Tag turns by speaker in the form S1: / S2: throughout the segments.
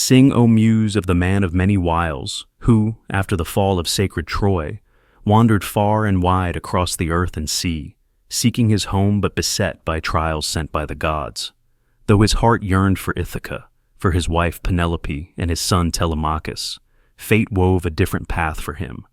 S1: Sing, O muse, of the man of many wiles, who, after the fall of sacred Troy, wandered far and wide across the earth and sea, seeking his home but beset by trials sent by the gods. Though his heart yearned for Ithaca, for his wife Penelope and his son Telemachus, fate wove a different path for him,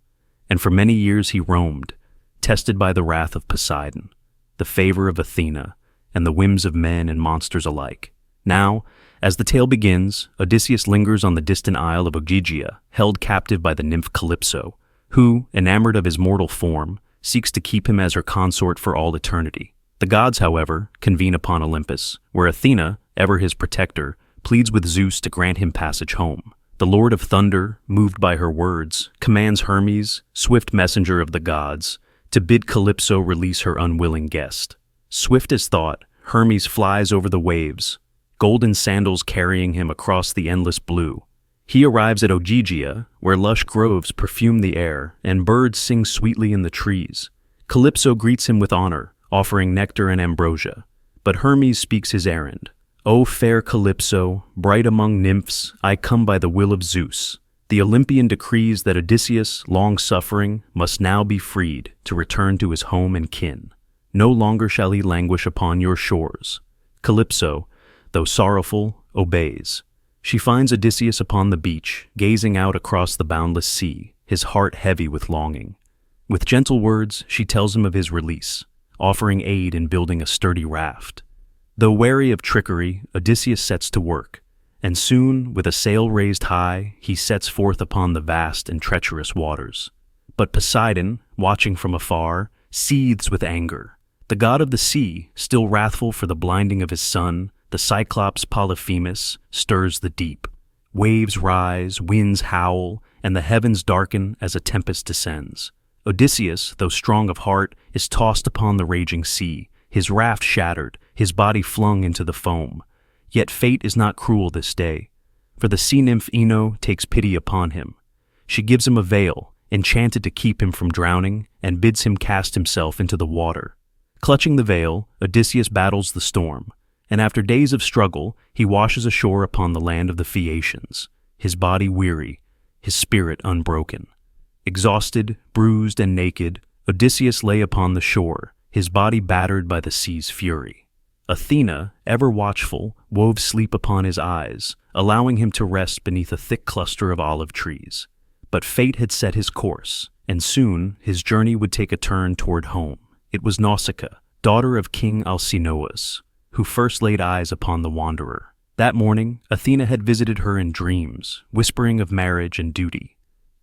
S1: and for many years he roamed, tested by the wrath of Poseidon, the favor of Athena, and the whims of men and monsters alike. Now, as the tale begins, Odysseus lingers on the distant isle of Ogygia, held captive by the nymph Calypso, who, enamored of his mortal form, seeks to keep him as her consort for all eternity. The gods, however, convene upon Olympus, where Athena, ever his protector, pleads with Zeus to grant him passage home. The Lord of Thunder, moved by her words, commands Hermes, swift messenger of the gods, to bid Calypso release her unwilling guest. Swift as thought, Hermes flies over the waves, golden sandals carrying him across the endless blue. He arrives at Ogygia, where lush groves perfume the air and birds sing sweetly in the trees. Calypso greets him with honor, offering nectar and ambrosia. But Hermes speaks his errand. O fair Calypso, bright among nymphs, I come by the will of Zeus. The Olympian decrees that Odysseus, long-suffering, must now be freed to return to his home and kin. No longer shall he languish upon your shores. Calypso, though sorrowful, obeys. She finds Odysseus upon the beach, gazing out across the boundless sea, his heart heavy with longing. With gentle words, she tells him of his release, offering aid in building a sturdy raft. Though wary of trickery, Odysseus sets to work, and soon, with a sail raised high, he sets forth upon the vast and treacherous waters. But Poseidon, watching from afar, seethes with anger. The god of the sea, still wrathful for the blinding of his son, the Cyclops Polyphemus, stirs the deep. Waves rise, winds howl, and the heavens darken as a tempest descends. Odysseus, though strong of heart, is tossed upon the raging sea, his raft shattered, his body flung into the foam. Yet fate is not cruel this day, for the sea nymph Ino takes pity upon him. She gives him a veil, enchanted to keep him from drowning, and bids him cast himself into the water. Clutching the veil, Odysseus battles the storm, and after days of struggle, he washes ashore upon the land of the Phaeacians, his body weary, his spirit unbroken. Exhausted, bruised, and naked, Odysseus lay upon the shore, his body battered by the sea's fury. Athena, ever watchful, wove sleep upon his eyes, allowing him to rest beneath a thick cluster of olive trees. But fate had set his course, and soon his journey would take a turn toward home. It was Nausicaa, daughter of King Alcinous, who first laid eyes upon the wanderer. That morning, Athena had visited her in dreams, whispering of marriage and duty.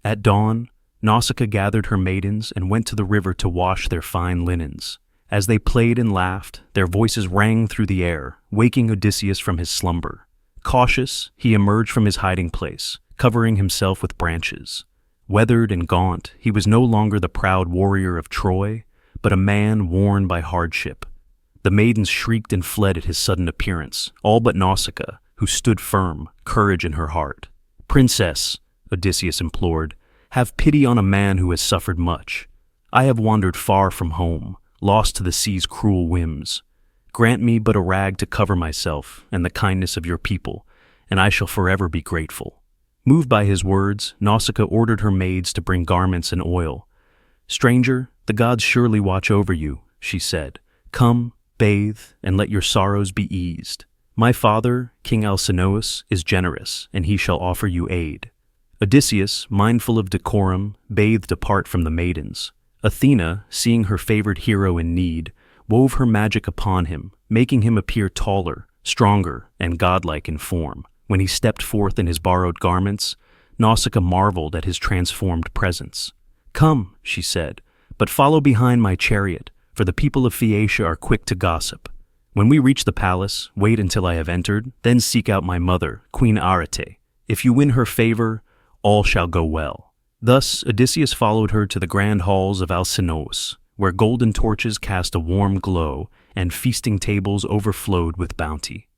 S1: At dawn, Nausicaa gathered her maidens and went to the river to wash their fine linens. As they played and laughed, their voices rang through the air, waking Odysseus from his slumber. Cautious, he emerged from his hiding place, covering himself with branches. Weathered and gaunt, he was no longer the proud warrior of Troy, but a man worn by hardship. The maidens shrieked and fled at his sudden appearance, all but Nausicaa, who stood firm, courage in her heart. "Princess," Odysseus implored, "have pity on a man who has suffered much. I have wandered far from home, lost to the sea's cruel whims. Grant me but a rag to cover myself and the kindness of your people, and I shall forever be grateful." Moved by his words, Nausicaa ordered her maids to bring garments and oil. "Stranger, the gods surely watch over you," she said. "Come, bathe, and let your sorrows be eased. My father, King Alcinous, is generous, and he shall offer you aid." Odysseus, mindful of decorum, bathed apart from the maidens. Athena, seeing her favored hero in need, wove her magic upon him, making him appear taller, stronger, and godlike in form. When he stepped forth in his borrowed garments, Nausicaa marveled at his transformed presence. "Come," she said, "but follow behind my chariot, for the people of Phaeacia are quick to gossip. When we reach the palace, wait until I have entered, then seek out my mother, Queen Arete. If you win her favor, all shall go well." Thus Odysseus followed her to the grand halls of Alcinous, where golden torches cast a warm glow and feasting tables overflowed with bounty.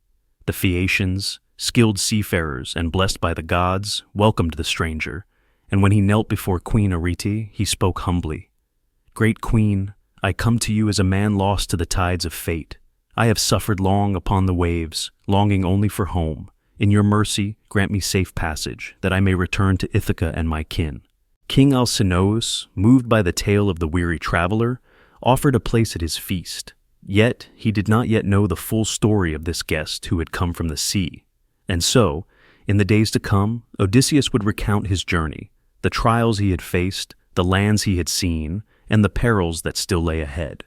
S1: The Phaeacians, skilled seafarers and blessed by the gods, welcomed the stranger, and when he knelt before Queen Arete, he spoke humbly. "Great Queen, I come to you as a man lost to the tides of fate. I have suffered long upon the waves, longing only for home. In your mercy, grant me safe passage, that I may return to Ithaca and my kin." King Alcinous, moved by the tale of the weary traveler, offered a place at his feast. Yet he did not yet know the full story of this guest who had come from the sea. And so, in the days to come, Odysseus would recount his journey, the trials he had faced, the lands he had seen, and the perils that still lay ahead.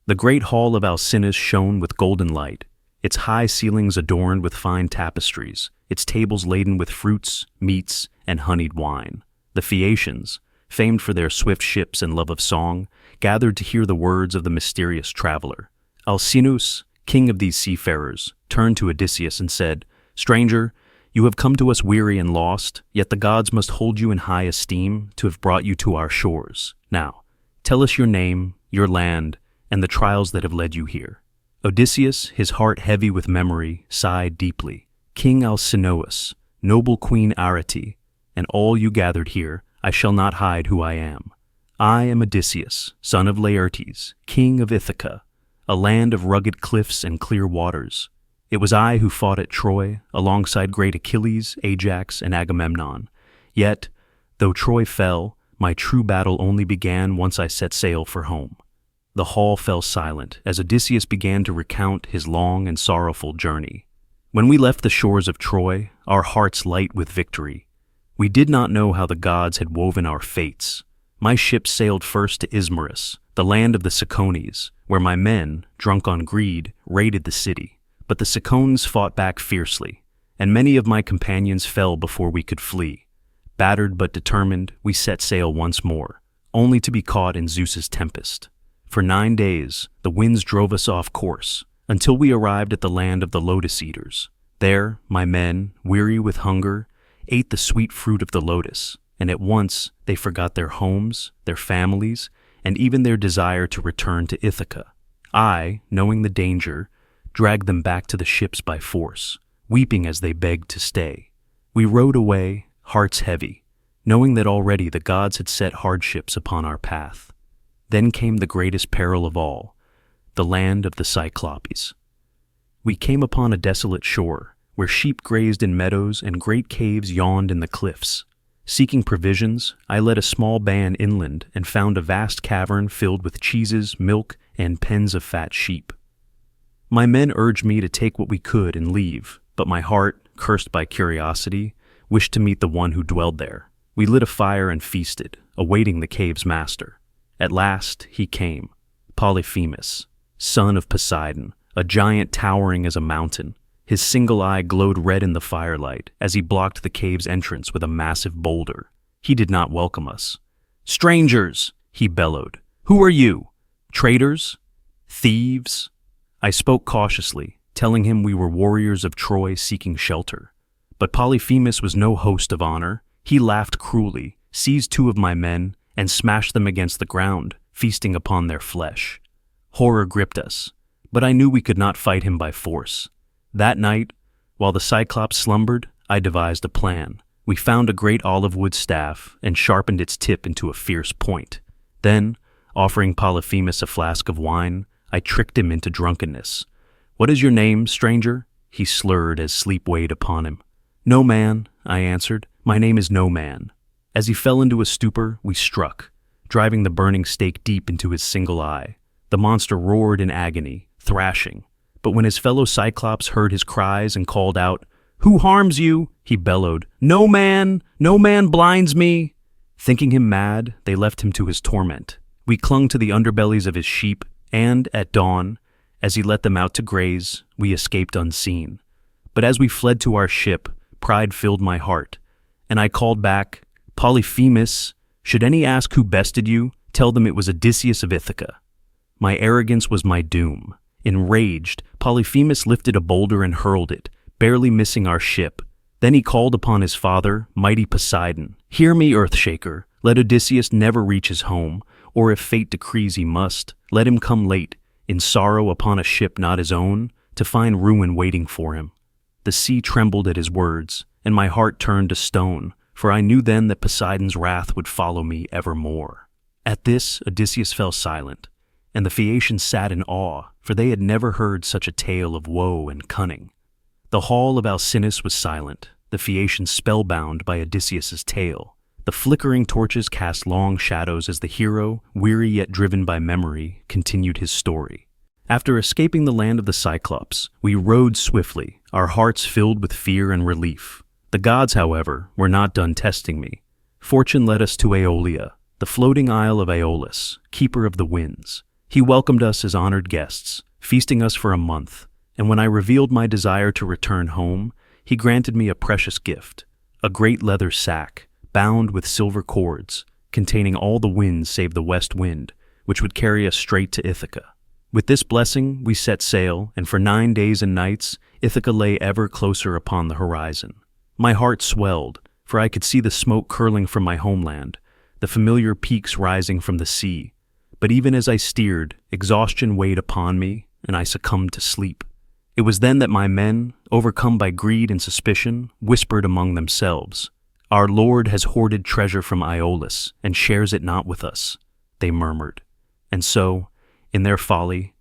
S1: The great hall of Alcinous shone with golden light, its high ceilings adorned with fine tapestries, its tables laden with fruits, meats, and honeyed wine. The Phaeacians, famed for their swift ships and love of song, gathered to hear the words of the mysterious traveler. Alcinous, king of these seafarers, turned to Odysseus and said, "Stranger, you have come to us weary and lost, yet the gods must hold you in high esteem to have brought you to our shores. Now, tell us your name, your land, and the trials that have led you here." Odysseus, his heart heavy with memory, sighed deeply. "King Alcinous, noble Queen Arete, and all you gathered here, I shall not hide who I am. I am Odysseus, son of Laertes, king of Ithaca, a land of rugged cliffs and clear waters. It was I who fought at Troy, alongside great Achilles, Ajax, and Agamemnon. Yet, though Troy fell, my true battle only began once I set sail for home." The hall fell silent as Odysseus began to recount his long and sorrowful journey. "When we left the shores of Troy, our hearts light with victory. We did not know how the gods had woven our fates. My ship sailed first to Ismarus, the land of the Cicones, where my men, drunk on greed, raided the city. But the Cicones fought back fiercely, and many of my companions fell before we could flee. Battered but determined, we set sail once more, only to be caught in Zeus's tempest. For 9 days, the winds drove us off course, until we arrived at the land of the lotus eaters. There, my men, weary with hunger, ate the sweet fruit of the lotus, and at once they forgot their homes, their families, and even their desire to return to Ithaca. I, knowing the danger, dragged them back to the ships by force, weeping as they begged to stay. We rowed away, hearts heavy, knowing that already the gods had set hardships upon our path. Then came the greatest peril of all, the land of the Cyclopes. We came upon a desolate shore, where sheep grazed in meadows and great caves yawned in the cliffs. Seeking provisions, I led a small band inland and found a vast cavern filled with cheeses, milk, and pens of fat sheep. My men urged me to take what we could and leave, but my heart, cursed by curiosity, wished to meet the one who dwelled there. We lit a fire and feasted, awaiting the cave's master. At last he came, Polyphemus, son of Poseidon, a giant towering as a mountain. His single eye glowed red in the firelight as he blocked the cave's entrance with a massive boulder. He did not welcome us. "Strangers!" he bellowed. "Who are you? Traitors? Thieves?" I spoke cautiously, telling him we were warriors of Troy seeking shelter. But Polyphemus was no host of honor. He laughed cruelly, seized 2 of my men, and smashed them against the ground, feasting upon their flesh. Horror gripped us, but I knew we could not fight him by force. That night, while the Cyclops slumbered, I devised a plan. We found a great olive wood staff and sharpened its tip into a fierce point. Then, offering Polyphemus a flask of wine, I tricked him into drunkenness. "What is your name, stranger?" he slurred as sleep weighed upon him. "No man," I answered. "My name is No Man." As he fell into a stupor, we struck, driving the burning stake deep into his single eye. The monster roared in agony, thrashing. But when his fellow Cyclops heard his cries and called out, "Who harms you?" he bellowed, no man blinds me." Thinking him mad, they left him to his torment. We clung to the underbellies of his sheep, and, at dawn, as he let them out to graze, we escaped unseen. But as we fled to our ship, pride filled my heart, and I called back, "Polyphemus, should any ask who bested you, tell them it was Odysseus of Ithaca." My arrogance was my doom. Enraged, Polyphemus lifted a boulder and hurled it, barely missing our ship. Then he called upon his father, mighty Poseidon. "Hear me, Earthshaker. Let Odysseus never reach his home, or if fate decrees he must, let him come late, in sorrow upon a ship not his own, to find ruin waiting for him." The sea trembled at his words, and my heart turned to stone, for I knew then that Poseidon's wrath would follow me evermore. At this, Odysseus fell silent, and the Phaeacians sat in awe, for they had never heard such a tale of woe and cunning. The hall of Alcinous was silent, the Phaeacians spellbound by Odysseus's tale. The flickering torches cast long shadows as the hero, weary yet driven by memory, continued his story. After escaping the land of the Cyclops, we rode swiftly, our hearts filled with fear and relief. The gods, however, were not done testing me. Fortune led us to Aeolia, the floating isle of Aeolus, keeper of the winds. He welcomed us as honored guests, feasting us for a month, and when I revealed my desire to return home, he granted me a precious gift, a great leather sack, bound with silver cords, containing all the winds save the west wind, which would carry us straight to Ithaca. With this blessing, we set sail, and for 9 days and nights, Ithaca lay ever closer upon the horizon. My heart swelled, for I could see the smoke curling from my homeland, the familiar peaks rising from the sea. But even as I steered, exhaustion weighed upon me, and I succumbed to sleep. It was then that my men, overcome by greed and suspicion, whispered among themselves, "Our Lord has hoarded treasure from Aeolus, and shares it not with us," they murmured. And so, in their folly,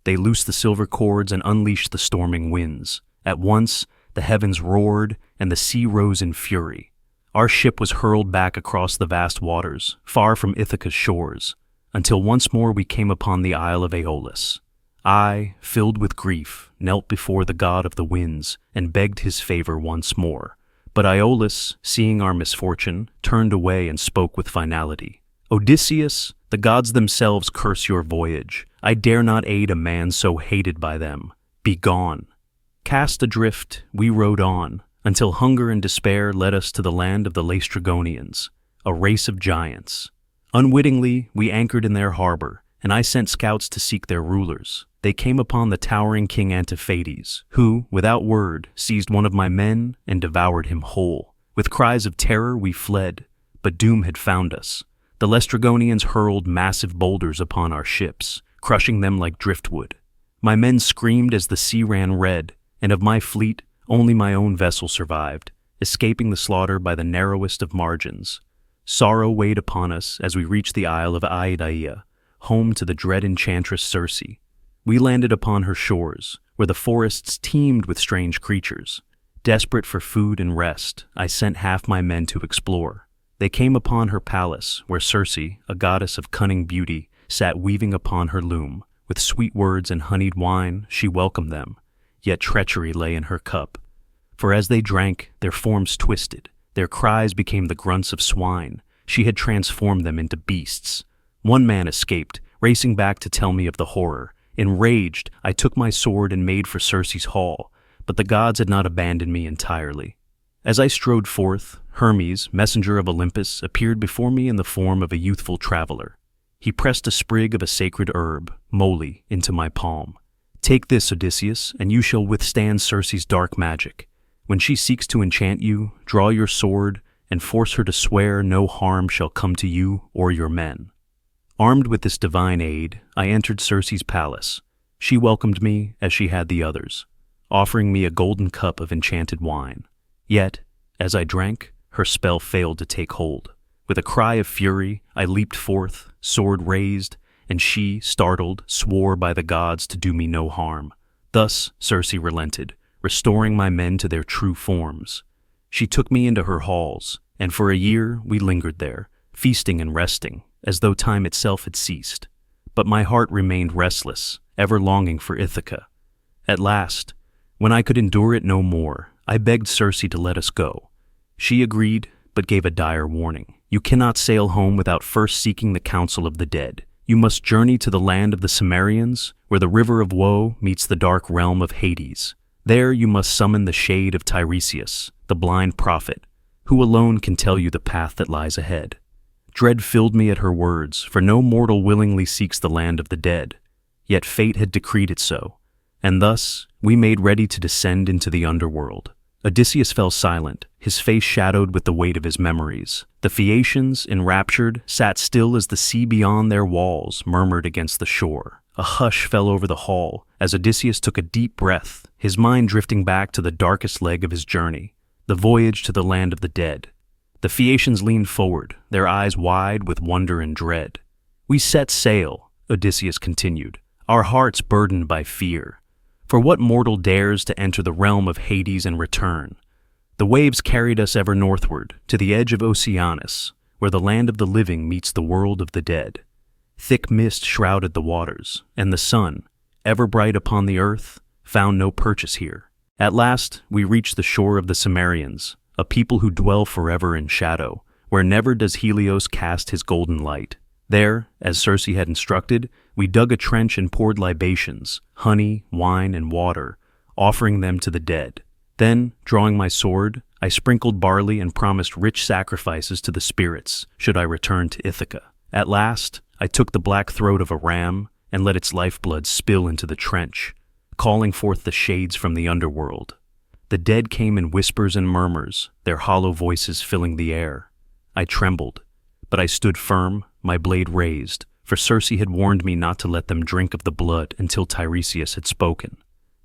S1: they loosed the silver cords and unleashed the storming winds. At once, the heavens roared, and the sea rose in fury. Our ship was hurled back across the vast waters, far from Ithaca's shores, until once more we came upon the isle of Aeolus. I, filled with grief, knelt before the god of the winds and begged his favor once more. But Aeolus, seeing our misfortune, turned away and spoke with finality. "Odysseus, the gods themselves curse your voyage. I dare not aid a man so hated by them. Be gone." Cast adrift, we rowed on, until hunger and despair led us to the land of the Laestrygonians, a race of giants. Unwittingly, we anchored in their harbor, and I sent scouts to seek their rulers. They came upon the towering King Antiphates, who, without word, seized one of my men and devoured him whole. With cries of terror we fled, but doom had found us. The Laestrygonians hurled massive boulders upon our ships, crushing them like driftwood. My men screamed as the sea ran red, and of my fleet, only my own vessel survived, escaping the slaughter by the narrowest of margins. Sorrow weighed upon us as we reached the isle of Aidaia, home to the dread enchantress Circe. We landed upon her shores, where the forests teemed with strange creatures. Desperate for food and rest, I sent half my men to explore. They came upon her palace, where Circe, a goddess of cunning beauty, sat weaving upon her loom. With sweet words and honeyed wine, she welcomed them, yet treachery lay in her cup. For as they drank, their forms twisted, their cries became the grunts of swine. She had transformed them into beasts. One man escaped, racing back to tell me of the horror. Enraged, I took my sword and made for Circe's hall, but the gods had not abandoned me entirely. As I strode forth, Hermes, messenger of Olympus, appeared before me in the form of a youthful traveler. He pressed a sprig of a sacred herb, moly, into my palm. "Take this, Odysseus, and you shall withstand Circe's dark magic. When she seeks to enchant you, draw your sword and force her to swear no harm shall come to you or your men." Armed with this divine aid, I entered Circe's palace. She welcomed me as she had the others, offering me a golden cup of enchanted wine. Yet, as I drank, her spell failed to take hold. With a cry of fury, I leaped forth, sword raised, and she, startled, swore by the gods to do me no harm. Thus Circe relented, restoring my men to their true forms. She took me into her halls, and for a year we lingered there, feasting and resting, as though time itself had ceased. But my heart remained restless, ever longing for Ithaca. At last, when I could endure it no more, I begged Circe to let us go. She agreed, but gave a dire warning. "You cannot sail home without first seeking the counsel of the dead. You must journey to the land of the Cimmerians, where the river of woe meets the dark realm of Hades. There you must summon the shade of Tiresias, the blind prophet, who alone can tell you the path that lies ahead." Dread filled me at her words, for no mortal willingly seeks the land of the dead. Yet fate had decreed it so, and thus we made ready to descend into the underworld. Odysseus fell silent, his face shadowed with the weight of his memories. The Phaeacians, enraptured, sat still as the sea beyond their walls murmured against the shore. A hush fell over the hall as Odysseus took a deep breath, his mind drifting back to the darkest leg of his journey, the voyage to the land of the dead. The Phaeacians leaned forward, their eyes wide with wonder and dread. "We set sail," Odysseus continued, "our hearts burdened by fear. For For what mortal dares to enter the realm of Hades and return? The waves carried us ever northward, to the edge of Oceanus, where the land of the living meets the world of the dead. Thick mist shrouded the waters, and the sun, ever bright upon the earth, found no purchase here. At last we reached the shore of the Cimmerians, a people who dwell forever in shadow, where never does Helios cast his golden light. There, as Circe had instructed, we dug a trench and poured libations, honey, wine, and water, offering them to the dead. Then, drawing my sword, I sprinkled barley and promised rich sacrifices to the spirits, should I return to Ithaca. At last, I took the black throat of a ram and let its lifeblood spill into the trench, calling forth the shades from the underworld. The dead came in whispers and murmurs, their hollow voices filling the air. I trembled, but I stood firm, my blade raised, for Circe had warned me not to let them drink of the blood until Tiresias had spoken.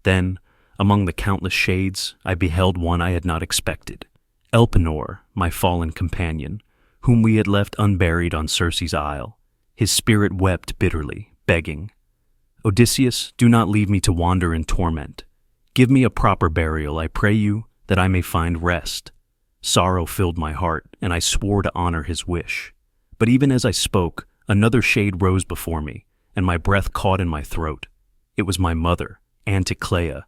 S1: Then, among the countless shades, I beheld one I had not expected. Elpenor, my fallen companion, whom we had left unburied on Circe's isle. His spirit wept bitterly, begging, "Odysseus, do not leave me to wander in torment. Give me a proper burial, I pray you, that I may find rest." Sorrow filled my heart, and I swore to honor his wish. But even as I spoke, another shade rose before me, and my breath caught in my throat. It was my mother, Anticlea.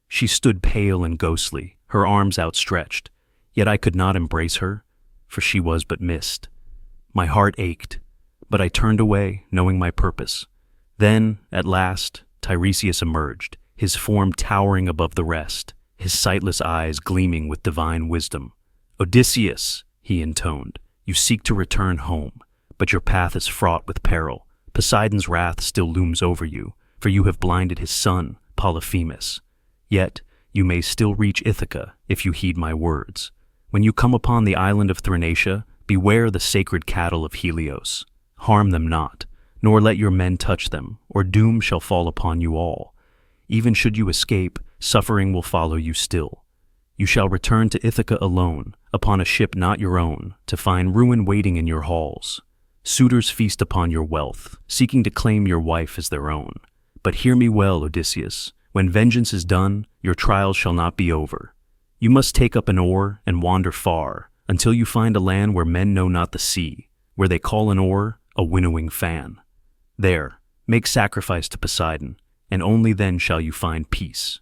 S1: She stood pale and ghostly, her arms outstretched, yet I could not embrace her, for she was but mist. My heart ached, but I turned away, knowing my purpose. Then, at last, Tiresias emerged, his form towering above the rest, his sightless eyes gleaming with divine wisdom. "Odysseus," he intoned, "you seek to return home, but your path is fraught with peril. Poseidon's wrath still looms over you, for you have blinded his son, Polyphemus. Yet, you may still reach Ithaca if you heed my words. When you come upon the island of Thrinacia, beware the sacred cattle of Helios. Harm them not, nor let your men touch them, or doom shall fall upon you all. Even should you escape, suffering will follow you still. You shall return to Ithaca alone, upon a ship not your own, to find ruin waiting in your halls. Suitors feast upon your wealth, seeking to claim your wife as their own. But hear me well, Odysseus. When vengeance is done, your trials shall not be over. You must take up an oar and wander far, until you find a land where men know not the sea, where they call an oar a winnowing fan. There, make sacrifice to Poseidon, and only then shall you find peace."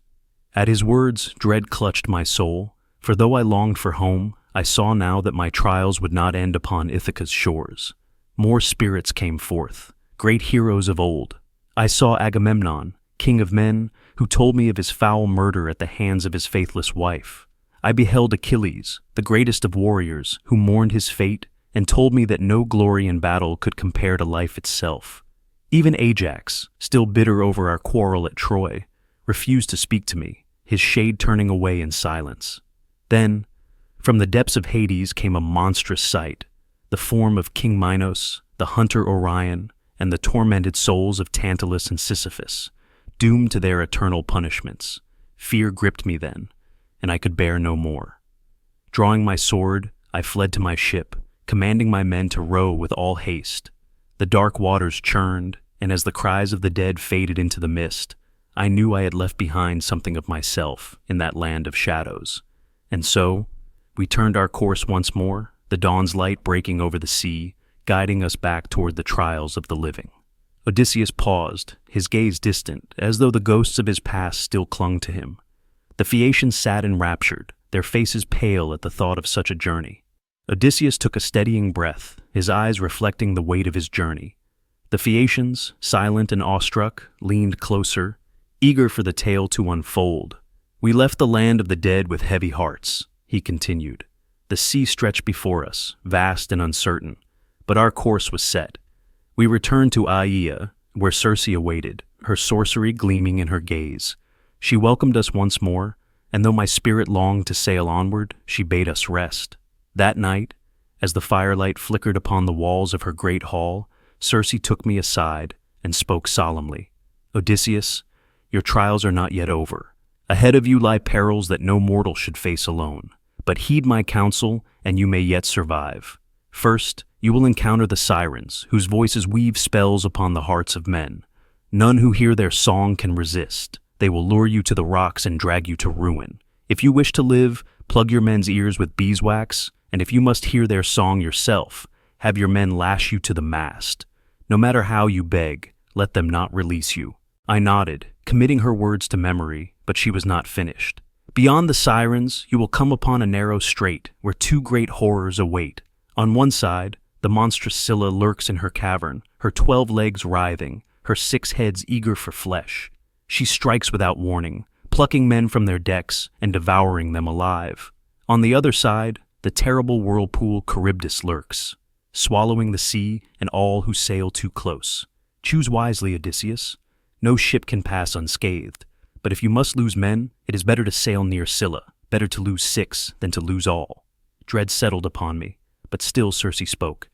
S1: At his words, dread clutched my soul, for though I longed for home, I saw now that my trials would not end upon Ithaca's shores. More spirits came forth, great heroes of old. I saw Agamemnon, king of men, who told me of his foul murder at the hands of his faithless wife. I beheld Achilles, the greatest of warriors, who mourned his fate and told me that no glory in battle could compare to life itself. Even Ajax, still bitter over our quarrel at Troy, refused to speak to me, his shade turning away in silence. Then, from the depths of Hades came a monstrous sight, the form of King Minos, the hunter Orion, and the tormented souls of Tantalus and Sisyphus, doomed to their eternal punishments. Fear gripped me then, and I could bear no more. Drawing my sword, I fled to my ship, commanding my men to row with all haste. The dark waters churned, and as the cries of the dead faded into the mist, I knew I had left behind something of myself in that land of shadows. And so, we turned our course once more, the dawn's light breaking over the sea, guiding us back toward the trials of the living. Odysseus paused, his gaze distant, as though the ghosts of his past still clung to him. The Phaeacians sat enraptured, their faces pale at the thought of such a journey. Odysseus took a steadying breath, his eyes reflecting the weight of his journey. The Phaeacians, silent and awestruck, leaned closer, eager for the tale to unfold. "We left the land of the dead with heavy hearts," he continued. "The sea stretched before us, vast and uncertain, but our course was set. We returned to Aea, where Circe awaited, her sorcery gleaming in her gaze. She welcomed us once more, and though my spirit longed to sail onward, she bade us rest. That night, as the firelight flickered upon the walls of her great hall, Circe took me aside and spoke solemnly. "Odysseus, your trials are not yet over. Ahead of you lie perils that no mortal should face alone. But heed my counsel, and you may yet survive. First, you will encounter the sirens, whose voices weave spells upon the hearts of men. None who hear their song can resist. They will lure you to the rocks and drag you to ruin. If you wish to live, plug your men's ears with beeswax, and if you must hear their song yourself, have your men lash you to the mast. No matter how you beg, let them not release you." I nodded, committing her words to memory, but she was not finished. "Beyond the sirens, you will come upon a narrow strait where two great horrors await. On one side, the monstrous Scylla lurks in her cavern, her 12 legs writhing, her 6 heads eager for flesh. She strikes without warning, plucking men from their decks and devouring them alive. On the other side, the terrible whirlpool Charybdis lurks, swallowing the sea and all who sail too close. Choose wisely, Odysseus. No ship can pass unscathed, but if you must lose men, it is better to sail near Scylla, better to lose 6 than to lose all." Dread settled upon me, but still Circe spoke.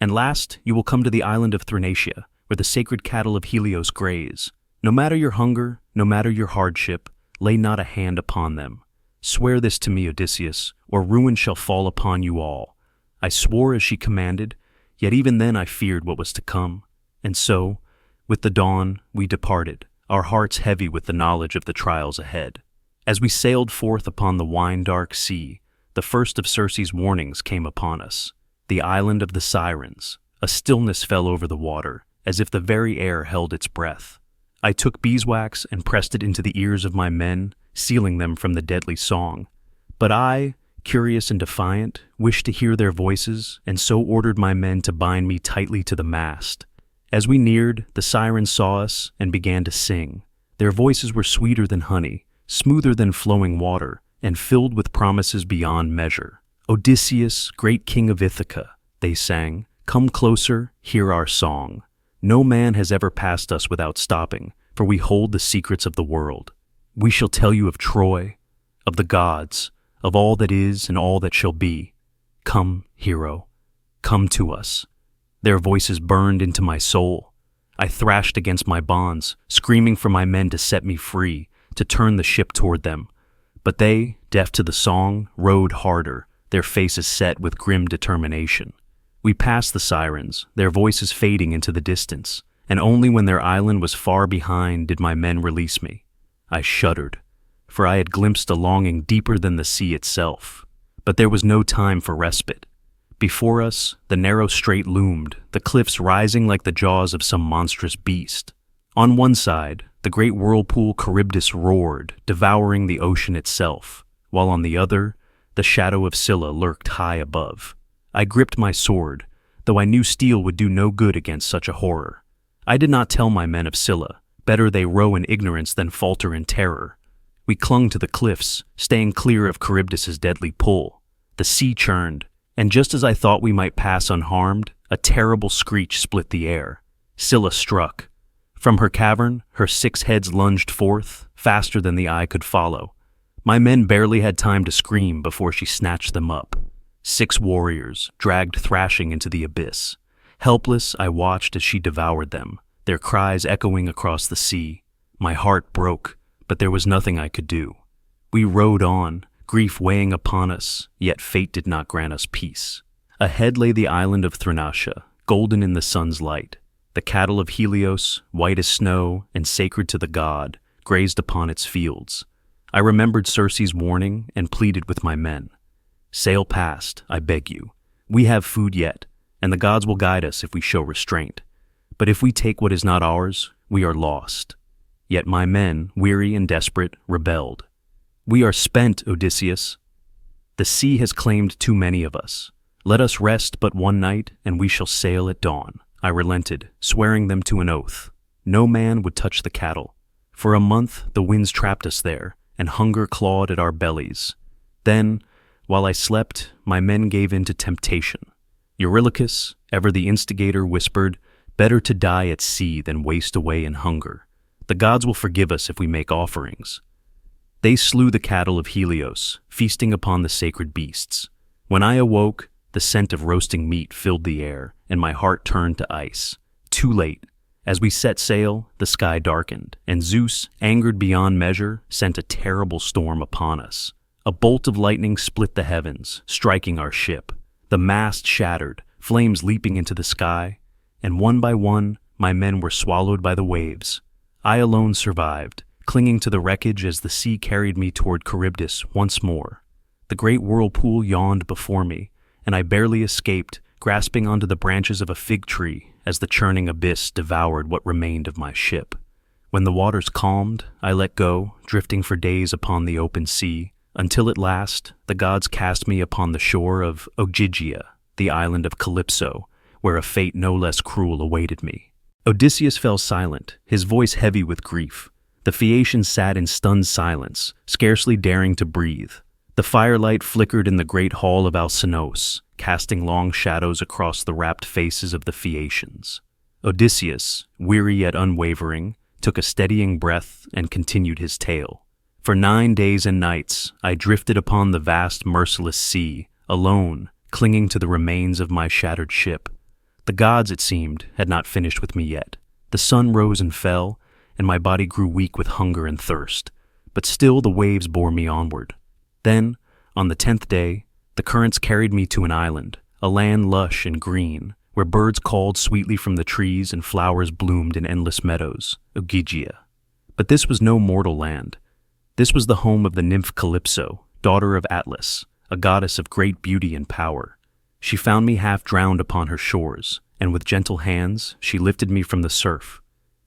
S1: "And last, you will come to the island of Thrinacia, where the sacred cattle of Helios graze. No matter your hunger, no matter your hardship, lay not a hand upon them. Swear this to me, Odysseus, or ruin shall fall upon you all." I swore as she commanded, yet even then I feared what was to come. And so, with the dawn, we departed, our hearts heavy with the knowledge of the trials ahead. As we sailed forth upon the wine-dark sea, the first of Circe's warnings came upon us. The island of the sirens. A stillness fell over the water, as if the very air held its breath. I took beeswax and pressed it into the ears of my men, sealing them from the deadly song. But I, curious and defiant, wished to hear their voices, and so ordered my men to bind me tightly to the mast. As we neared, the sirens saw us and began to sing. Their voices were sweeter than honey, smoother than flowing water, and filled with promises beyond measure. "Odysseus, great king of Ithaca," they sang, "come closer, hear our song. No man has ever passed us without stopping, for we hold the secrets of the world. We shall tell you of Troy, of the gods, of all that is and all that shall be. Come, hero, come to us." Their voices burned into my soul. I thrashed against my bonds, screaming for my men to set me free, to turn the ship toward them. But they, deaf to the song, rowed harder, their faces set with grim determination. We passed the sirens, their voices fading into the distance, and only when their island was far behind did my men release me. I shuddered, for I had glimpsed a longing deeper than the sea itself. But there was no time for respite. Before us, the narrow strait loomed, the cliffs rising like the jaws of some monstrous beast. On one side, the great whirlpool Charybdis roared, devouring the ocean itself, while on the other, the shadow of Scylla lurked high above. I gripped my sword, though I knew steel would do no good against such a horror. I did not tell my men of Scylla. Better they row in ignorance than falter in terror. We clung to the cliffs, staying clear of Charybdis's deadly pull. The sea churned, and just as I thought we might pass unharmed, a terrible screech split the air. Scylla struck. From her cavern, her 6 heads lunged forth, faster than the eye could follow. My men barely had time to scream before she snatched them up. 6 warriors, dragged thrashing into the abyss. Helpless, I watched as she devoured them, their cries echoing across the sea. My heart broke, but there was nothing I could do. We rowed on, grief weighing upon us, yet fate did not grant us peace. Ahead lay the island of Thrinacia, golden in the sun's light. The cattle of Helios, white as snow and sacred to the god, grazed upon its fields. I remembered Circe's warning and pleaded with my men. "Sail past, I beg you. We have food yet, and the gods will guide us if we show restraint. But if we take what is not ours, we are lost." Yet my men, weary and desperate, rebelled. "We are spent, Odysseus. The sea has claimed too many of us. Let us rest but one night, and we shall sail at dawn." I relented, swearing them to an oath. No man would touch the cattle. For a month the winds trapped us there, and hunger clawed at our bellies. Then, while I slept, my men gave in to temptation. Eurylochus, ever the instigator, whispered, "Better to die at sea than waste away in hunger. The gods will forgive us if we make offerings." They slew the cattle of Helios, feasting upon the sacred beasts. When I awoke, the scent of roasting meat filled the air, and my heart turned to ice. Too late. As we set sail, the sky darkened, and Zeus, angered beyond measure, sent a terrible storm upon us. A bolt of lightning split the heavens, striking our ship. The mast shattered, flames leaping into the sky, and one by one, my men were swallowed by the waves. I alone survived, clinging to the wreckage as the sea carried me toward Charybdis once more. The great whirlpool yawned before me, and I barely escaped, grasping onto the branches of a fig tree as the churning abyss devoured what remained of my ship. When the waters calmed, I let go, drifting for days upon the open sea, until at last the gods cast me upon the shore of Ogygia, the island of Calypso, where a fate no less cruel awaited me. Odysseus fell silent, his voice heavy with grief. The Phaeacians sat in stunned silence, scarcely daring to breathe. The firelight flickered in the great hall of Alcinous, casting long shadows across the rapt faces of the Phaeacians. Odysseus, weary yet unwavering, took a steadying breath and continued his tale. For 9 days and nights I drifted upon the vast merciless sea, alone, clinging to the remains of my shattered ship. The gods, it seemed, had not finished with me yet. The sun rose and fell, and my body grew weak with hunger and thirst, but still the waves bore me onward. Then, on the 10th day, the currents carried me to an island, a land lush and green, where birds called sweetly from the trees and flowers bloomed in endless meadows, Ogygia. But this was no mortal land. This was the home of the nymph Calypso, daughter of Atlas, a goddess of great beauty and power. She found me half drowned upon her shores, and with gentle hands she lifted me from the surf.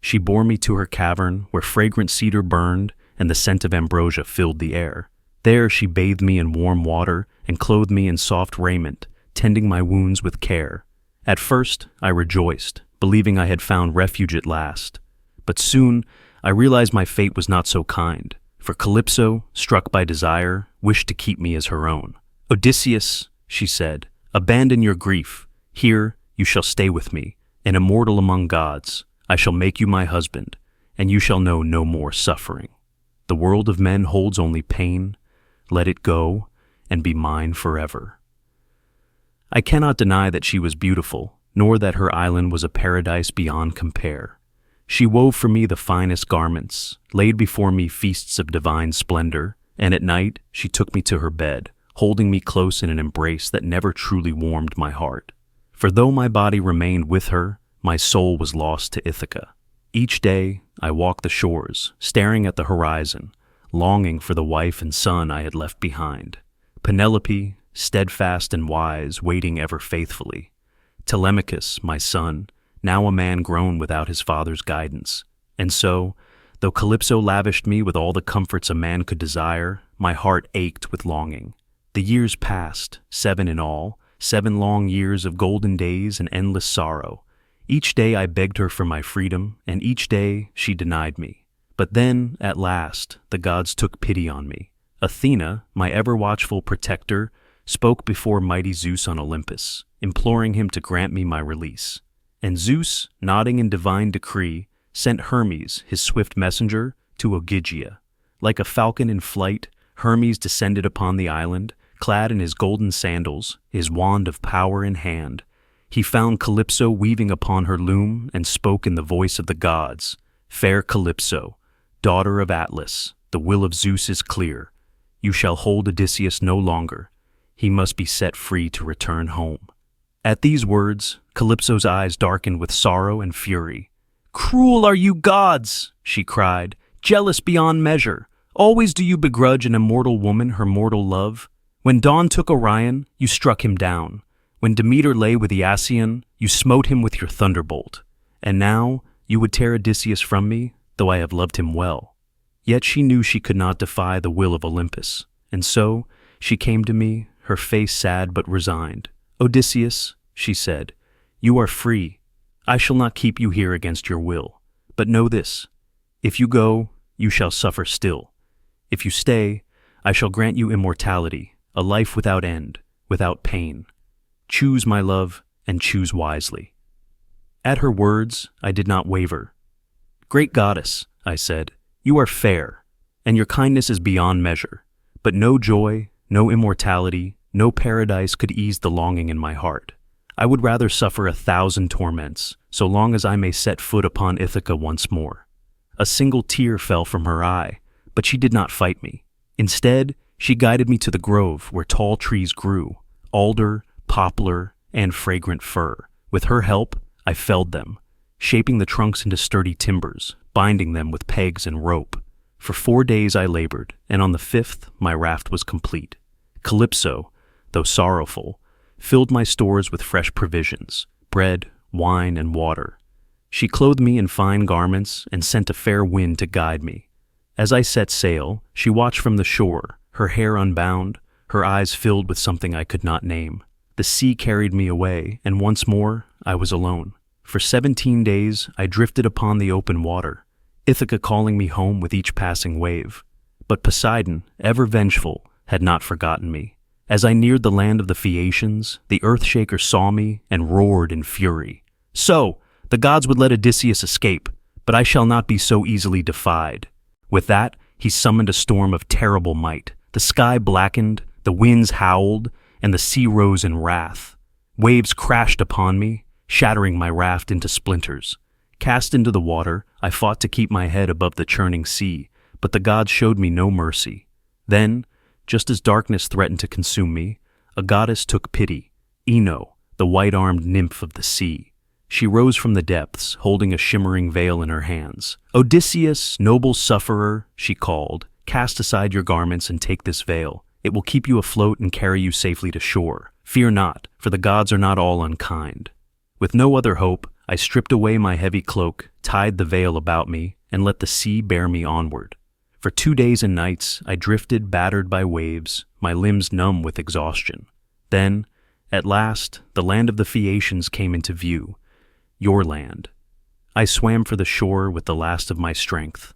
S1: She bore me to her cavern, where fragrant cedar burned and the scent of ambrosia filled the air. There she bathed me in warm water and clothed me in soft raiment, tending my wounds with care. At first I rejoiced, believing I had found refuge at last. But soon I realized my fate was not so kind, for Calypso, struck by desire, wished to keep me as her own. "Odysseus," she said, "abandon your grief. Here you shall stay with me, an immortal among gods. I shall make you my husband, and you shall know no more suffering. The world of men holds only pain. Let it go, and be mine forever." I cannot deny that she was beautiful, nor that her island was a paradise beyond compare. She wove for me the finest garments, laid before me feasts of divine splendor, and at night she took me to her bed, holding me close in an embrace that never truly warmed my heart. For though my body remained with her, my soul was lost to Ithaca. Each day I walked the shores, staring at the horizon, longing for the wife and son I had left behind. Penelope, steadfast and wise, waiting ever faithfully. Telemachus, my son, now a man grown without his father's guidance. And so, though Calypso lavished me with all the comforts a man could desire, my heart ached with longing. The years passed, 7 in all, 7 long years of golden days and endless sorrow. Each day I begged her for my freedom, and each day she denied me. But then, at last, the gods took pity on me. Athena, my ever-watchful protector, spoke before mighty Zeus on Olympus, imploring him to grant me my release. And Zeus, nodding in divine decree, sent Hermes, his swift messenger, to Ogygia. Like a falcon in flight, Hermes descended upon the island, clad in his golden sandals, his wand of power in hand. He found Calypso weaving upon her loom and spoke in the voice of the gods. "Fair Calypso, daughter of Atlas, the will of Zeus is clear. You shall hold Odysseus no longer. He must be set free to return home." At these words, Calypso's eyes darkened with sorrow and fury. "Cruel are you gods!" she cried, "jealous beyond measure. Always do you begrudge an immortal woman her mortal love. When dawn took Orion, you struck him down. When Demeter lay with Iasion, you smote him with your thunderbolt. And now you would tear Odysseus from me, though I have loved him well." Yet she knew she could not defy the will of Olympus, and so she came to me, her face sad but resigned. "Odysseus," she said, "you are free. I shall not keep you here against your will. But know this, if you go, you shall suffer still. If you stay, I shall grant you immortality, a life without end, without pain. Choose, my love, and choose wisely." At her words, I did not waver. "Great goddess," I said, "you are fair, and your kindness is beyond measure. But no joy, no immortality, no paradise could ease the longing in my heart. I would rather suffer 1,000 torments, so long as I may set foot upon Ithaca once more." A single tear fell from her eye, but she did not fight me. Instead, she guided me to the grove where tall trees grew, alder, poplar, and fragrant fir. With her help, I felled them, shaping the trunks into sturdy timbers, binding them with pegs and rope. For 4 days I labored, and on the 5th my raft was complete. Calypso, though sorrowful, filled my stores with fresh provisions, bread, wine, and water. She clothed me in fine garments and sent a fair wind to guide me. As I set sail, she watched from the shore, her hair unbound, her eyes filled with something I could not name. The sea carried me away, and once more I was alone. For 17 days I drifted upon the open water, Ithaca calling me home with each passing wave. But Poseidon, ever vengeful, had not forgotten me. As I neared the land of the Phaeacians, the Earthshaker saw me and roared in fury. So, the gods would let Odysseus escape, but I shall not be so easily defied. With that, he summoned a storm of terrible might. The sky blackened, the winds howled, and the sea rose in wrath. Waves crashed upon me, shattering my raft into splinters. Cast into the water, I fought to keep my head above the churning sea, but the gods showed me no mercy. Then, just as darkness threatened to consume me, a goddess took pity, Ino, the white-armed nymph of the sea. She rose from the depths, holding a shimmering veil in her hands. "Odysseus, noble sufferer," she called, "cast aside your garments and take this veil. It will keep you afloat and carry you safely to shore. Fear not, for the gods are not all unkind." With no other hope, I stripped away my heavy cloak, tied the veil about me, and let the sea bear me onward. For 2 days and nights, I drifted battered by waves, my limbs numb with exhaustion. Then, at last, the land of the Phaeacians came into view. Your land. I swam for the shore with the last of my strength,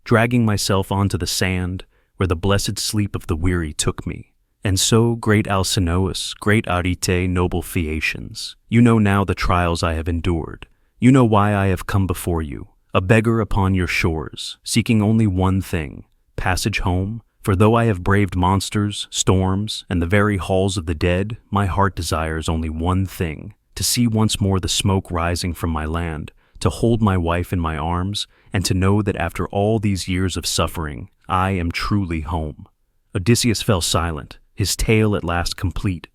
S1: dragging myself onto the sand where the blessed sleep of the weary took me. And so, great Alcinous, great Arete, noble Phaeacians, you know now the trials I have endured. You know why I have come before you, a beggar upon your shores, seeking only one thing, passage home. For though I have braved monsters, storms, and the very halls of the dead, my heart desires only one thing, to see once more the smoke rising from my land, to hold my wife in my arms, and to know that after all these years of suffering, I am truly home. Odysseus fell silent, his tale at last complete.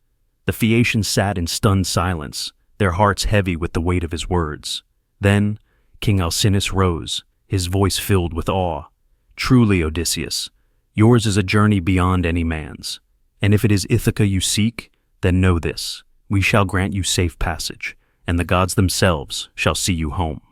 S1: The Phaeacians sat in stunned silence, their hearts heavy with the weight of his words. Then King Alcinous rose, his voice filled with awe. "Truly, Odysseus, yours is a journey beyond any man's. And if it is Ithaca you seek, then know this. We shall grant you safe passage, and the gods themselves shall see you home."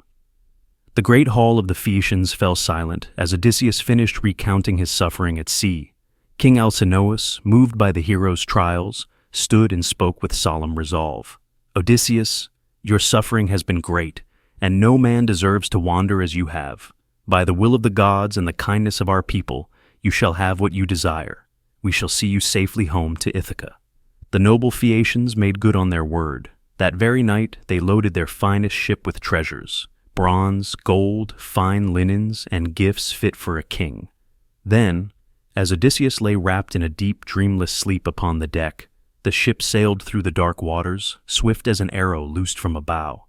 S1: The great hall of the Phaeacians fell silent as Odysseus finished recounting his suffering at sea. King Alcinous, moved by the hero's trials, stood and spoke with solemn resolve. "Odysseus, your suffering has been great, and no man deserves to wander as you have. By the will of the gods and the kindness of our people, you shall have what you desire. We shall see you safely home to Ithaca." The noble Phaeacians made good on their word. That very night they loaded their finest ship with treasures, bronze, gold, fine linens, and gifts fit for a king. Then, as Odysseus lay wrapped in a deep, dreamless sleep upon the deck, the ship sailed through the dark waters, swift as an arrow loosed from a bow.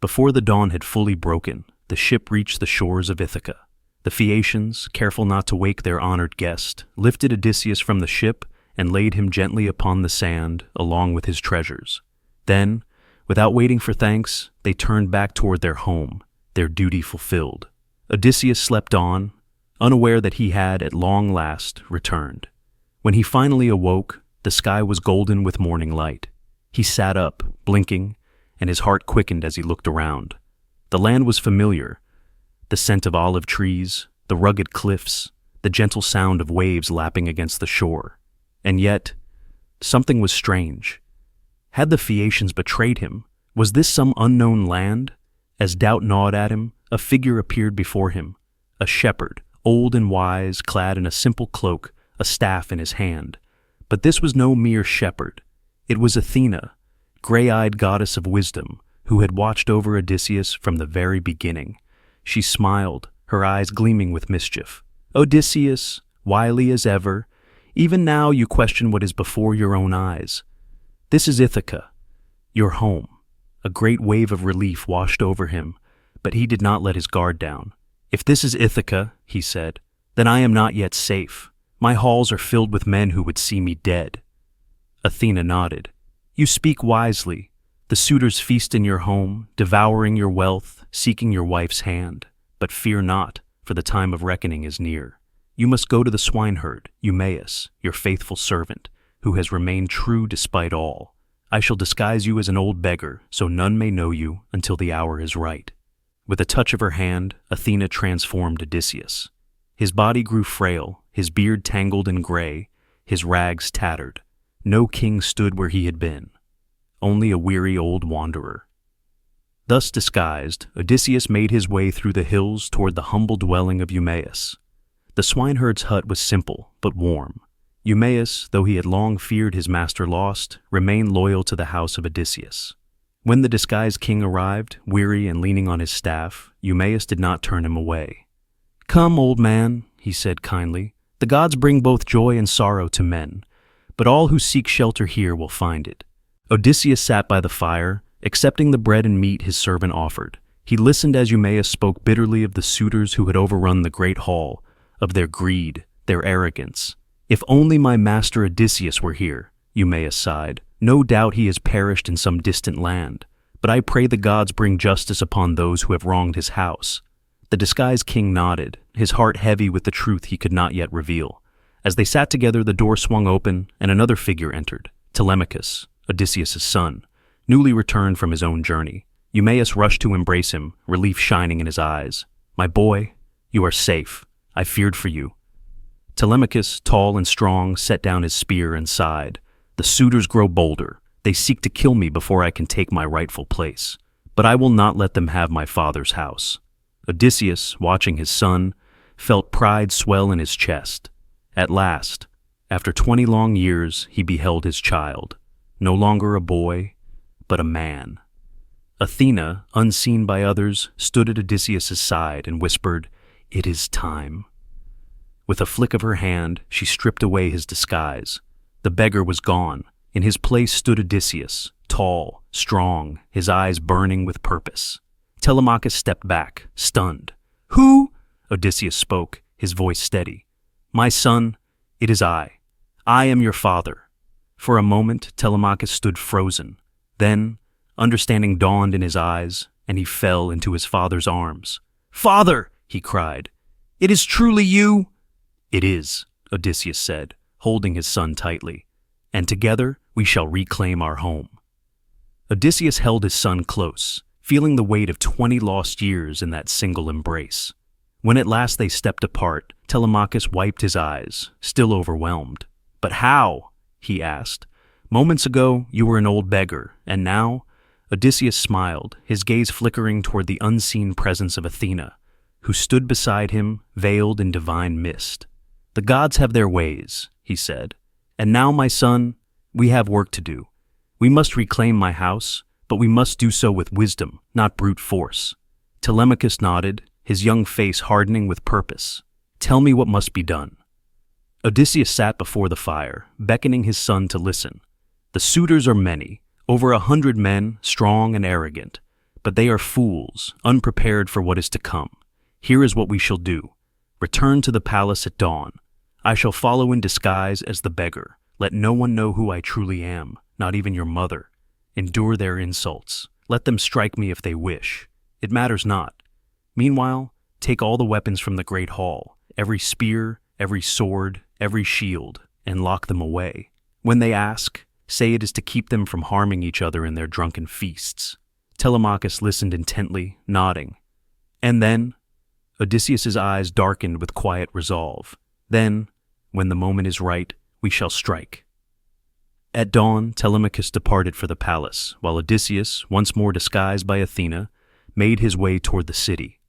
S1: Before the dawn had fully broken, the ship reached the shores of Ithaca. The Phaeacians, careful not to wake their honored guest, lifted Odysseus from the ship and laid him gently upon the sand along with his treasures. Then, without waiting for thanks, they turned back toward their home, their duty fulfilled. Odysseus slept on, unaware that he had, at long last, returned. When he finally awoke, the sky was golden with morning light. He sat up, blinking, and his heart quickened as he looked around. The land was familiar, the scent of olive trees, the rugged cliffs, the gentle sound of waves lapping against the shore. And yet, something was strange. Had the Phaeacians betrayed him? Was this some unknown land? As doubt gnawed at him, a figure appeared before him, a shepherd, old and wise, clad in a simple cloak, a staff in his hand. But this was no mere shepherd. It was Athena, gray-eyed goddess of wisdom, who had watched over Odysseus from the very beginning. She smiled, her eyes gleaming with mischief. "Odysseus, wily as ever, even now you question what is before your own eyes. This is Ithaca, your home." A great wave of relief washed over him, but he did not let his guard down. "If this is Ithaca," he said, "then I am not yet safe. My halls are filled with men who would see me dead." Athena nodded. "You speak wisely. The suitors feast in your home, devouring your wealth, seeking your wife's hand. But fear not, for the time of reckoning is near. You must go to the swineherd, Eumaeus, your faithful servant, who has remained true despite all. I shall disguise you as an old beggar, so none may know you until the hour is right." With a touch of her hand, Athena transformed Odysseus. His body grew frail, his beard tangled and gray, his rags tattered. No king stood where he had been, only a weary old wanderer. Thus disguised, Odysseus made his way through the hills toward the humble dwelling of Eumaeus. The swineherd's hut was simple, but warm. Eumaeus, though he had long feared his master lost, remained loyal to the house of Odysseus. When the disguised king arrived, weary and leaning on his staff, Eumaeus did not turn him away. "Come, old man," he said kindly. "The gods bring both joy and sorrow to men, but all who seek shelter here will find it." Odysseus sat by the fire, accepting the bread and meat his servant offered. He listened as Eumaeus spoke bitterly of the suitors who had overrun the great hall, of their greed, their arrogance. "If only my master Odysseus were here," Eumaeus sighed. "No doubt he has perished in some distant land, but I pray the gods bring justice upon those who have wronged his house." The disguised king nodded, his heart heavy with the truth he could not yet reveal. As they sat together, the door swung open, and another figure entered, Telemachus, Odysseus' son, newly returned from his own journey. Eumaeus rushed to embrace him, relief shining in his eyes. "My boy, you are safe. I feared for you." Telemachus, tall and strong, set down his spear and sighed. "The suitors grow bolder. They seek to kill me before I can take my rightful place. But I will not let them have my father's house." Odysseus, watching his son, felt pride swell in his chest. At last, after 20 long years, he beheld his child, no longer a boy, but a man. Athena, unseen by others, stood at Odysseus' side and whispered, "It is time." With a flick of her hand, she stripped away his disguise. The beggar was gone. In his place stood Odysseus, tall, strong, his eyes burning with purpose. Telemachus stepped back, stunned. "Who?" Odysseus spoke, his voice steady. "My son, it is I. I am your father." For a moment, Telemachus stood frozen. Then, understanding dawned in his eyes, and he fell into his father's arms. "Father!" he cried. "It is truly you?" "It is," Odysseus said, holding his son tightly, "and together we shall reclaim our home." Odysseus held his son close, feeling the weight of 20 lost years in that single embrace. When at last they stepped apart, Telemachus wiped his eyes, still overwhelmed. "But how?" he asked. "Moments ago you were an old beggar, and now—" Odysseus smiled, his gaze flickering toward the unseen presence of Athena, who stood beside him, veiled in divine mist. "The gods have their ways," he said. "And now, my son, we have work to do. We must reclaim my house, but we must do so with wisdom, not brute force." Telemachus nodded, his young face hardening with purpose. "Tell me what must be done." Odysseus sat before the fire, beckoning his son to listen. "The suitors are many, over 100 men, strong and arrogant, but they are fools, unprepared for what is to come. Here is what we shall do. Return to the palace at dawn. I shall follow in disguise as the beggar. Let no one know who I truly am, not even your mother. Endure their insults. Let them strike me if they wish. It matters not. Meanwhile, take all the weapons from the great hall, every spear, every sword, every shield, and lock them away. When they ask, say it is to keep them from harming each other in their drunken feasts." Telemachus listened intently, nodding. "And then?" Odysseus's eyes darkened with quiet resolve. "Then, when the moment is right, we shall strike." At dawn, Telemachus departed for the palace, while Odysseus, once more disguised by Athena, made his way toward the city.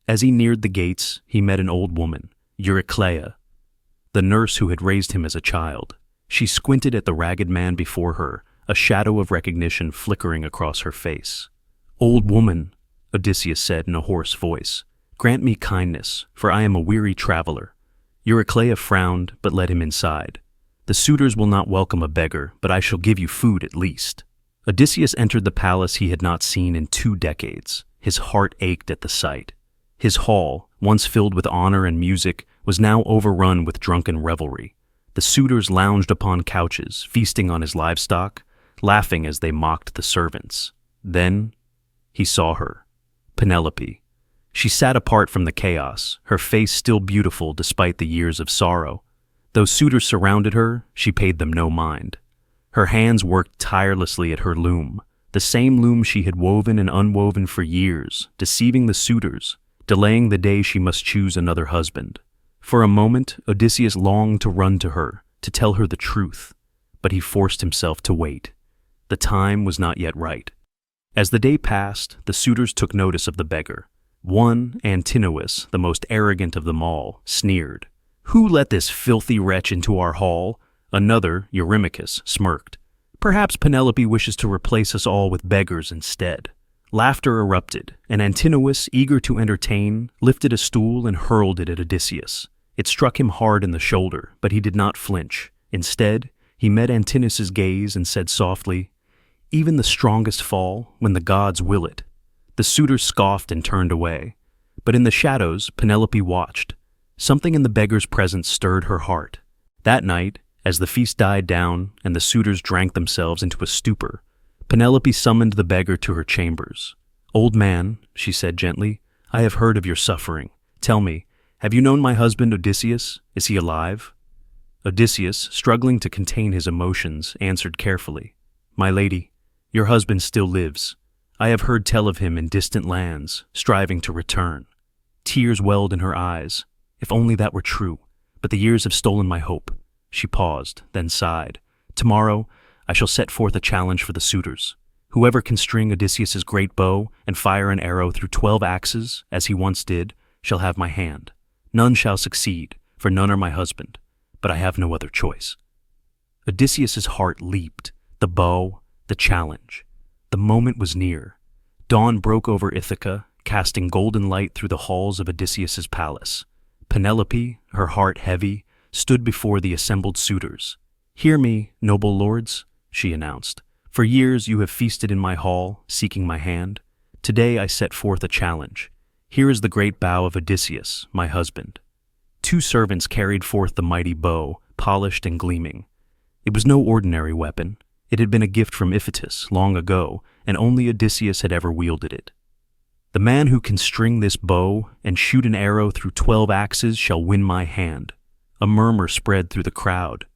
S1: As he neared the gates, he met an old woman, Eurycleia, the nurse who had raised him as a child. She squinted at the ragged man before her, a shadow of recognition flickering across her face. "Old woman," Odysseus said in a hoarse voice, "grant me kindness, for I am a weary traveler." Eurycleia frowned, but led him inside. "The suitors will not welcome a beggar, but I shall give you food at least." Odysseus entered the palace he had not seen in 2 decades. His heart ached at the sight. His hall, once filled with honor and music, was now overrun with drunken revelry. The suitors lounged upon couches, feasting on his livestock, laughing as they mocked the servants. Then he saw her, Penelope, She sat apart from the chaos, her face still beautiful despite the years of sorrow. Though suitors surrounded her, she paid them no mind. Her hands worked tirelessly at her loom, the same loom she had woven and unwoven for years, deceiving the suitors, delaying the day she must choose another husband. For a moment, Odysseus longed to run to her, to tell her the truth, but he forced himself to wait. The time was not yet right. As the day passed, the suitors took notice of the beggar. One, Antinous, the most arrogant of them all, sneered. "Who let this filthy wretch into our hall?" Another, Eurymachus, smirked. "Perhaps Penelope wishes to replace us all with beggars instead." Laughter erupted, and Antinous, eager to entertain, lifted a stool and hurled it at Odysseus. It struck him hard in the shoulder, but he did not flinch. Instead, he met Antinous' gaze and said softly, "Even the strongest fall when the gods will it." The suitors scoffed and turned away. But in the shadows, Penelope watched. Something in the beggar's presence stirred her heart. That night, as the feast died down and the suitors drank themselves into a stupor, Penelope summoned the beggar to her chambers. "Old man," she said gently, "I have heard of your suffering. Tell me, have you known my husband Odysseus? Is he alive?" Odysseus, struggling to contain his emotions, answered carefully, "My lady, your husband still lives. I have heard tell of him in distant lands, striving to return." Tears welled in her eyes. If only that were true, but the years have stolen my hope. She paused, then sighed. "Tomorrow, I shall set forth a challenge for the suitors. Whoever can string Odysseus' great bow and fire an arrow through 12 axes, as he once did, shall have my hand. None shall succeed, for none are my husband, but I have no other choice." Odysseus' heart leaped. The bow, the challenge. The moment was near. Dawn broke over Ithaca, casting golden light through the halls of Odysseus' palace. Penelope, her heart heavy, stood before the assembled suitors. "Hear me, noble lords," she announced. "For years you have feasted in my hall, seeking my hand. Today I set forth a challenge. Here is the great bow of Odysseus, my husband." 2 servants carried forth the mighty bow, polished and gleaming. It was no ordinary weapon. It had been a gift from Ithaca long ago, and only Odysseus had ever wielded it. "The man who can string this bow and shoot an arrow through 12 axes shall win my hand." A murmur spread through the crowd.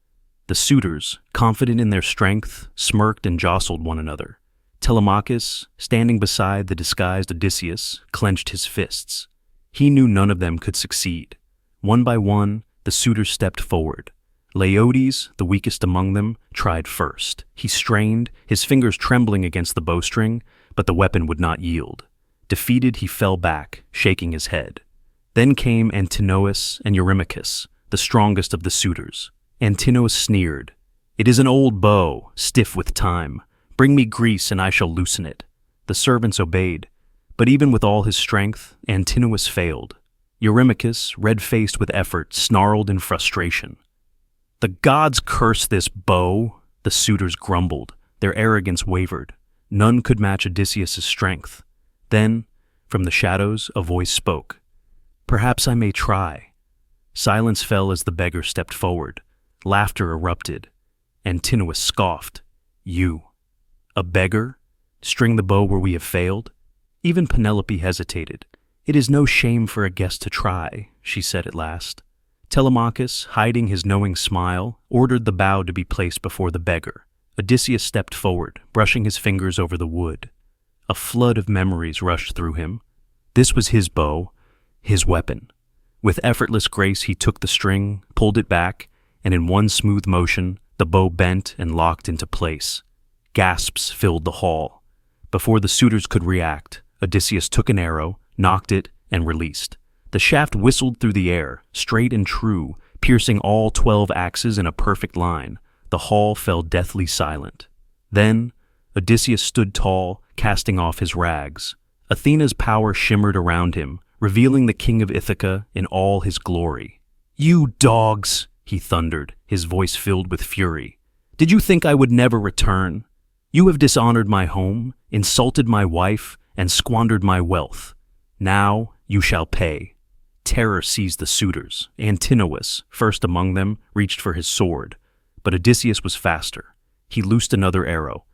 S1: The suitors, confident in their strength, smirked and jostled one another. Telemachus, standing beside the disguised Odysseus, clenched his fists. He knew none of them could succeed. One by one, the suitors stepped forward. Laodes, the weakest among them, tried first. He strained, his fingers trembling against the bowstring, but the weapon would not yield. Defeated, he fell back, shaking his head. Then came Antinous and Eurymachus, the strongest of the suitors. Antinous sneered, "It is an old bow, stiff with time. Bring me grease and I shall loosen it." The servants obeyed, but even with all his strength, Antinous failed. Eurymachus, red-faced with effort, snarled in frustration. "The gods curse this bow," the suitors grumbled. Their arrogance wavered. None could match Odysseus' strength. Then, from the shadows, a voice spoke. "Perhaps I may try." Silence fell as the beggar stepped forward. Laughter erupted. Antinous scoffed. "You, a beggar? String the bow where we have failed?" Even Penelope hesitated. "It is no shame for a guest to try," she said at last. Telemachus, hiding his knowing smile, ordered the bow to be placed before the beggar. Odysseus stepped forward, brushing his fingers over the wood. A flood of memories rushed through him. This was his bow, his weapon. With effortless grace he took the string, pulled it back, and in one smooth motion, the bow bent and locked into place. Gasps filled the hall. Before the suitors could react, Odysseus took an arrow, nocked it, and released. The shaft whistled through the air, straight and true, piercing all 12 axes in a perfect line. The hall fell deathly silent. Then, Odysseus stood tall, casting off his rags. Athena's power shimmered around him, revealing the king of Ithaca in all his glory. "You dogs!" he thundered, his voice filled with fury. "Did you think I would never return? You have dishonored my home, insulted my wife, and squandered my wealth. Now you shall pay." Terror seized the suitors. Antinous, first among them, reached for his sword, but Odysseus was faster. He loosed another arrow.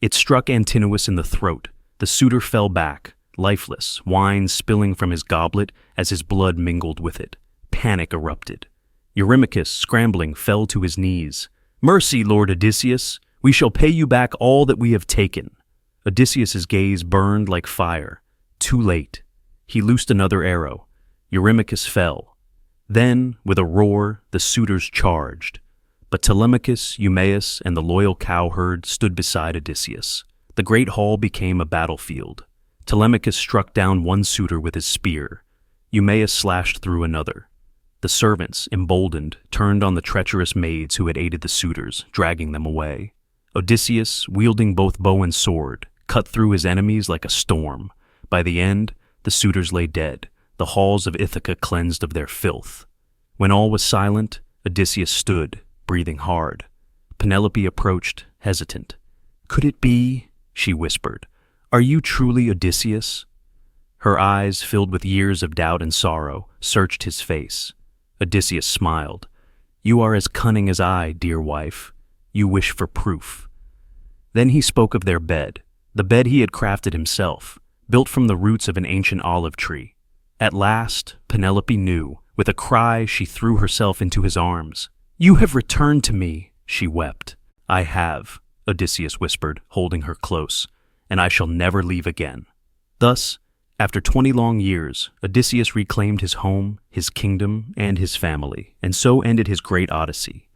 S1: It struck Antinous in the throat. The suitor fell back, lifeless, wine spilling from his goblet as his blood mingled with it. Panic erupted. Eurymachus, scrambling, fell to his knees. "Mercy, Lord Odysseus! We shall pay you back all that we have taken." Odysseus's gaze burned like fire. Too late. He loosed another arrow. Eurymachus fell. Then, with a roar, the suitors charged. But Telemachus, Eumaeus, and the loyal cowherd stood beside Odysseus. The great hall became a battlefield. Telemachus struck down one suitor with his spear. Eumaeus slashed through another. The servants, emboldened, turned on the treacherous maids who had aided the suitors, dragging them away. Odysseus, wielding both bow and sword, cut through his enemies like a storm. By the end, the suitors lay dead, the halls of Ithaca cleansed of their filth. When all was silent, Odysseus stood, breathing hard. Penelope approached, hesitant. "Could it be?" she whispered. "Are you truly Odysseus?" Her eyes, filled with years of doubt and sorrow, searched his face. Odysseus smiled. "You are as cunning as I, dear wife. You wish for proof." Then he spoke of their bed, the bed he had crafted himself, built from the roots of an ancient olive tree. At last, Penelope knew. With a cry, she threw herself into his arms. "You have returned to me," she wept. "I have," Odysseus whispered, holding her close, "and I shall never leave again." Thus, after 20 long years, Odysseus reclaimed his home, his kingdom, and his family, and so ended his great Odyssey.